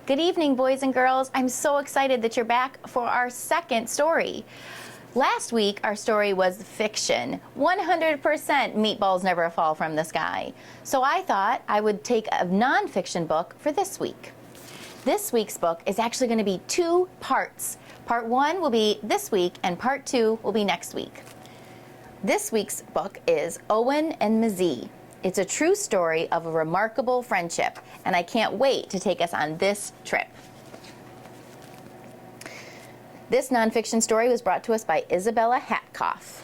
Good evening, boys and girls. I'm so excited that you're back for our second story. Last week, our story was fiction. 100% meatballs never fall from the sky. So I thought I would take a nonfiction book for this week. This week's book is actually going to be two parts. Part one will be this week, and part two will be next week. This week's book is Owen and Mzee. It's a true story of a remarkable friendship, and I can't wait to take us on this trip. This nonfiction story was brought to us by Isabella Hatkoff.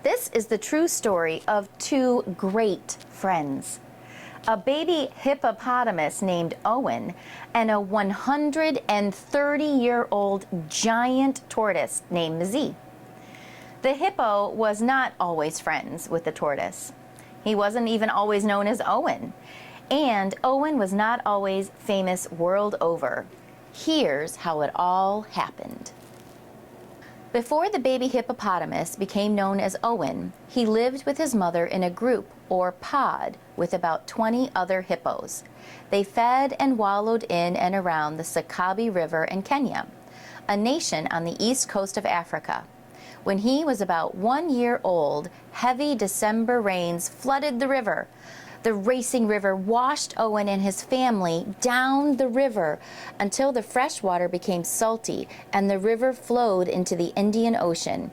This is the true story of two great friends. A baby hippopotamus named Owen and a 130-year-old giant tortoise named Mzee. The hippo was not always friends with the tortoise. He wasn't even always known as Owen. And Owen was not always famous world over. Here's how it all happened. Before the baby hippopotamus became known as Owen, he lived with his mother in a group, or pod, with about 20 other hippos. They fed and wallowed in and around the Sakabi River in Kenya, a nation on the east coast of Africa. When he was about 1 year old, heavy December rains flooded the river. The racing river washed Owen and his family down the river until the fresh water became salty and the river flowed into the Indian Ocean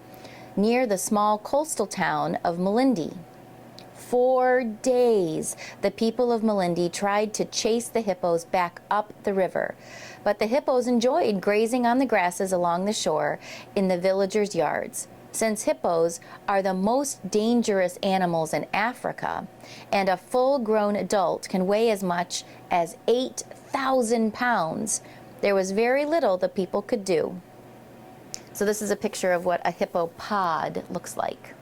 near the small coastal town of Malindi. 4 days, the people of Malindi tried to chase the hippos back up the river, but the hippos enjoyed grazing on the grasses along the shore in the villagers' yards. Since hippos are the most dangerous animals in Africa, and a full-grown adult can weigh as much as 8,000 pounds, there was very little the people could do. So this is a picture of what a hippopod looks like.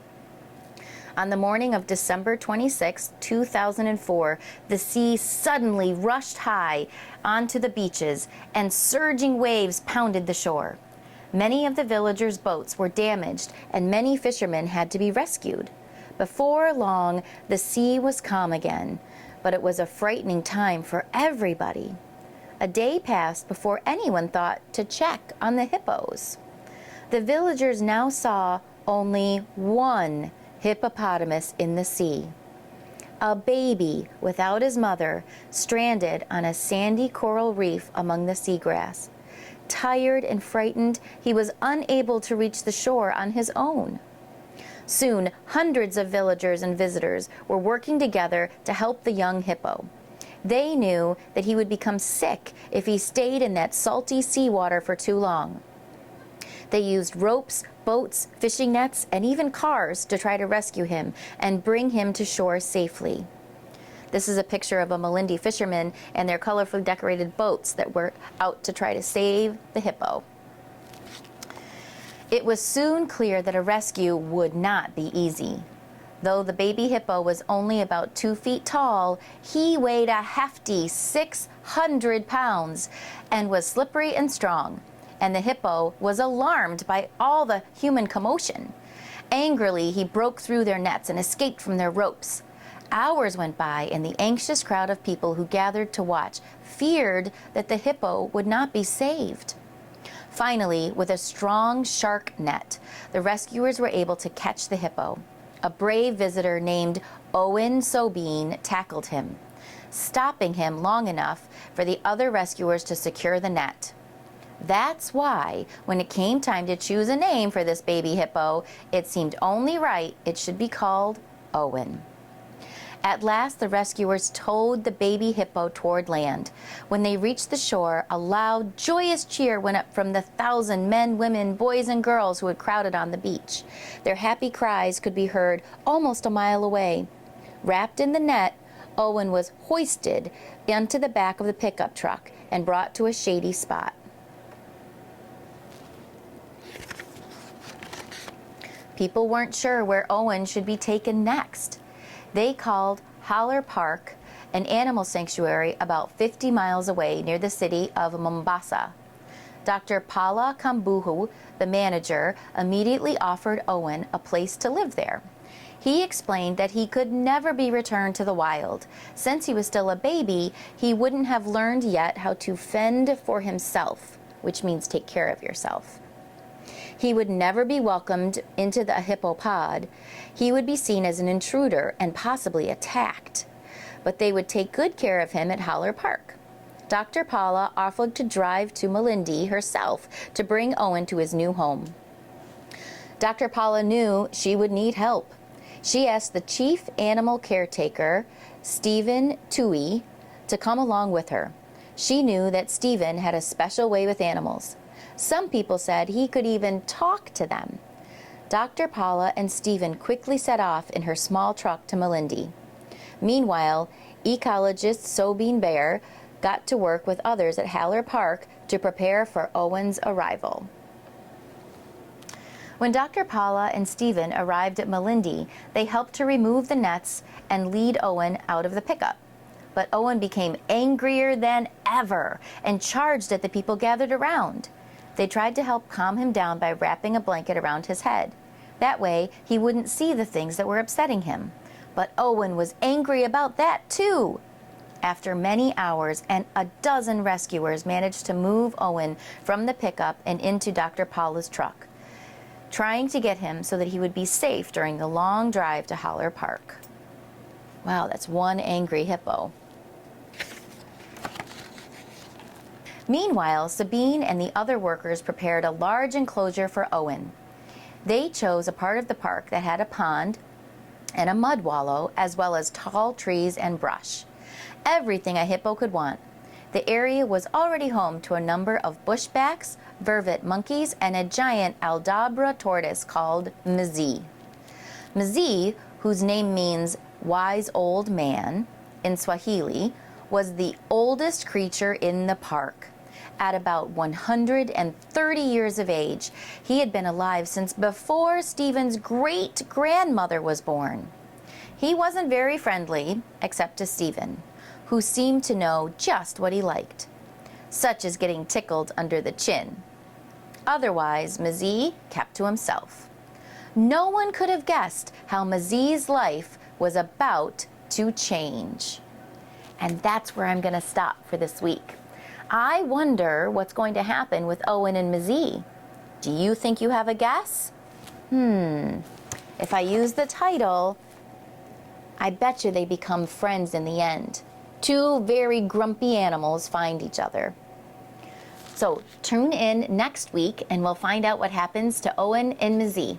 On the morning of December 26, 2004, the sea suddenly rushed high onto the beaches, and surging waves pounded the shore. Many of the villagers' boats were damaged, and many fishermen had to be rescued. Before long, the sea was calm again, but it was a frightening time for everybody. A day passed before anyone thought to check on the hippos. The villagers now saw only one hippopotamus in the sea. A baby without his mother, stranded on a sandy coral reef among the seagrass. Tired and frightened, he was unable to reach the shore on his own. Soon, hundreds of villagers and visitors were working together to help the young hippo. They knew that he would become sick if he stayed in that salty seawater for too long. They used ropes, boats, fishing nets, and even cars to try to rescue him and bring him to shore safely. This is a picture of a Malindi fisherman and their colorfully decorated boats that were out to try to save the hippo. It was soon clear that a rescue would not be easy. Though the baby hippo was only about 2 feet tall, he weighed a hefty 600 pounds and was slippery and strong. And the hippo was alarmed by all the human commotion. Angrily, he broke through their nets and escaped from their ropes. Hours went by, and the anxious crowd of people who gathered to watch feared that the hippo would not be saved. Finally, with a strong shark net, the rescuers were able to catch the hippo. A brave visitor named Owen Mzee tackled him, stopping him long enough for the other rescuers to secure the net. That's why, when it came time to choose a name for this baby hippo, it seemed only right it should be called Owen. At last, the rescuers towed the baby hippo toward land. When they reached the shore, a loud, joyous cheer went up from the 1,000 men, women, boys, and girls who had crowded on the beach. Their happy cries could be heard almost a mile away. Wrapped in the net, Owen was hoisted onto the back of the pickup truck and brought to a shady spot. People weren't sure where Owen should be taken next. They called Haller Park, an animal sanctuary about 50 miles away near the city of Mombasa. Dr. Pala Kambuhu, the manager, immediately offered Owen a place to live there. He explained that he could never be returned to the wild. Since he was still a baby, he wouldn't have learned yet how to fend for himself, which means take care of yourself. He would never be welcomed into the hippo pod. He would be seen as an intruder and possibly attacked. But they would take good care of him at Holler Park. Dr. Paula offered to drive to Melindy herself to bring Owen to his new home. Dr. Paula knew she would need help. She asked the chief animal caretaker, Stephen Toohey, to come along with her. She knew that Stephen had a special way with animals. Some people said he could even talk to them. Dr. Paula and Stephen quickly set off in her small truck to Melindy. Meanwhile, ecologist Sobine Bear got to work with others at Holler Park to prepare for Owen's arrival. When Dr. Paula and Stephen arrived at Melindy, they helped to remove the nets and lead Owen out of the pickup. But Owen became angrier than ever and charged at the people gathered around. They tried to help calm him down by wrapping a blanket around his head. That way, he wouldn't see the things that were upsetting him. But Owen was angry about that too. After many hours, and a dozen rescuers managed to move Owen from the pickup and into Dr. Paula's truck, trying to get him so that he would be safe during the long drive to Holler Park. Wow, that's one angry hippo. Meanwhile, Sabine and the other workers prepared a large enclosure for Owen. They chose a part of the park that had a pond and a mud wallow, as well as tall trees and brush. Everything a hippo could want. The area was already home to a number of bushbacks, vervet monkeys, and a giant Aldabra tortoise called Mzee. Mzee, whose name means wise old man in Swahili, was the oldest creature in the park. At about 130 years of age, he had been alive since before Stephen's great-grandmother was born. He wasn't very friendly, except to Stephen, who seemed to know just what he liked, such as getting tickled under the chin. Otherwise, Mzee kept to himself. No one could have guessed how Mzee's life was about to change. And that's where I'm going to stop for this week. I wonder what's going to happen with Owen and Mzee. Do you think you have a guess? If I use the title, I bet you they become friends in the end. Two very grumpy animals find each other. So tune in next week and we'll find out what happens to Owen and Mzee.